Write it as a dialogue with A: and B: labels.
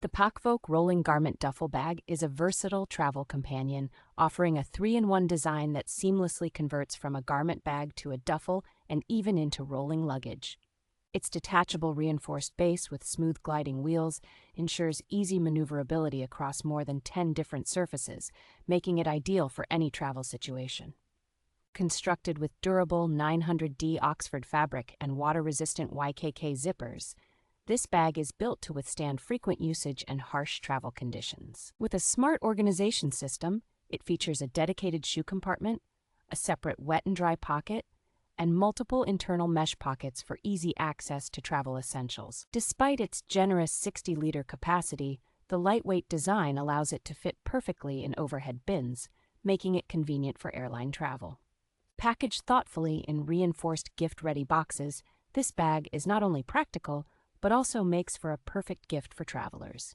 A: The Pakvoke rolling garment duffel bag is a versatile travel companion, offering a 3-in-1 design that seamlessly converts from a garment bag to a duffel and even into rolling luggage. Its detachable reinforced base with smooth gliding wheels ensures easy maneuverability across more than 10 different surfaces, making it ideal for any travel situation. Constructed with durable 900D Oxford fabric and water-resistant YKK zippers, this bag is built to withstand frequent usage and harsh travel conditions. With a smart organization system, it features a dedicated shoe compartment, a separate wet and dry pocket, and multiple internal mesh pockets for easy access to travel essentials. Despite its generous 60-liter capacity, the lightweight design allows it to fit perfectly in overhead bins, making it convenient for airline travel. Packaged thoughtfully in reinforced gift-ready boxes, this bag is not only practical, but also makes for a perfect gift for travelers.